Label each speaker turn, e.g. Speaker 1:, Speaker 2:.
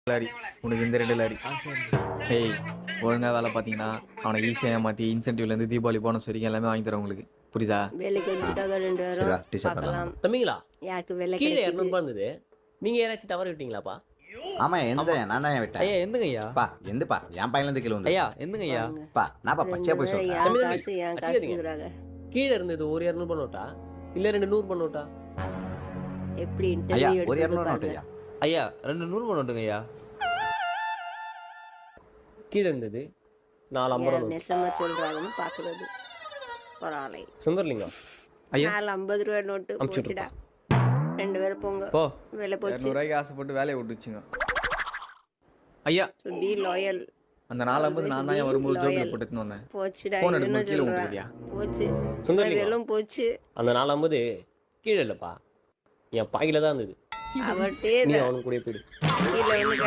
Speaker 1: Lorry உனக்கு இந்த 2 lorry. ஏய் ஒழுங்காக வேலை பார்த்தீங்கன்னா அவனை ஈஸியாக ஏமாற்றி இன்சென்டிவ்லேருந்து தீபாவளி போனஸ் வரைக்கும் எல்லாமே வாங்கி தரேன் உங்களுக்கு. புரியுதா?
Speaker 2: வேலைக்கு வந்ததுக்காக 2
Speaker 3: சரிடா,
Speaker 2: வாரம்
Speaker 3: டீச்சர்
Speaker 2: பார்க்கலாம்.
Speaker 4: தம்பிங்களா
Speaker 2: யாருக்கு வேலை
Speaker 4: கீழே
Speaker 2: கிடைக்குது?
Speaker 4: 200 இருந்தது. நீங்க யாராச்சும் தவற விட்டீங்களாப்பா?
Speaker 3: ஆமா எந்த நான் தான் விட்டேன்.
Speaker 5: ஐயா எந்துங்க ஐயா.
Speaker 3: பா எந்தப்பா என் பையன்லேருந்து கீழே வந்து
Speaker 5: ஐயா எந்துங்க ஐயா.
Speaker 3: பா நான்ப்பா பச்சையா போய்
Speaker 2: 2
Speaker 3: சொல்றேன்.
Speaker 2: யார்
Speaker 4: தம்பி,
Speaker 2: காசு என்
Speaker 4: வச்சுக்காதீங்க.
Speaker 2: காசுங்கிறாங்க.
Speaker 4: கீழே இருந்தது ஒரு 200 பண்ணோட்டா இல்ல 2 100 பண்ணோட்டா?
Speaker 2: எப்படி
Speaker 3: ஐயா
Speaker 2: இன்டர்வியூ
Speaker 3: ஒரு 200
Speaker 2: எடுத்து
Speaker 3: நோட்டு ஐயா.
Speaker 5: ஐயா 2 100 பண்ணட்டுங்க ஐயா.
Speaker 4: கீழே இருந்தது 450 நோட்டு.
Speaker 2: நெசமா சொல்றாங்கன்னு பாக்குறது ஒரு ஆளை.
Speaker 4: சுந்தர்லிங்கம்
Speaker 1: ஐயா
Speaker 2: 50 ரூபாய் நோட்டு
Speaker 4: அமுச்சு
Speaker 2: போச்சுடா. 2 பேரும் போங்க.
Speaker 1: போ.
Speaker 2: வேலை போச்சு.
Speaker 1: 200 ரூபாய்க்கு ஆசைப்பட்டு வேலையை விட்டுச்சுங்க. ஐயா
Speaker 2: So be loyal.
Speaker 1: அந்த 450 நான் தான் வரும்போது
Speaker 2: Loyal.
Speaker 1: ஜோபில் போட்டுன்னு வந்தேன்.
Speaker 2: போச்சுடா.
Speaker 1: ஃபோன்
Speaker 2: என்ன
Speaker 1: எடுக்கும்போது கீழே
Speaker 2: சொல்றா?
Speaker 1: விட்டுருக்கியா?
Speaker 2: போச்சு.
Speaker 4: சுந்தர்லிங்கம்
Speaker 2: வேலும் போச்சு.
Speaker 4: அந்த 450 கீழே இல்லப்பா, என் பாக்கில தான் இருந்தது.
Speaker 2: அவட்டே
Speaker 4: நீ அவனுக்கு கூட போயிடு.
Speaker 2: கீழே வந்து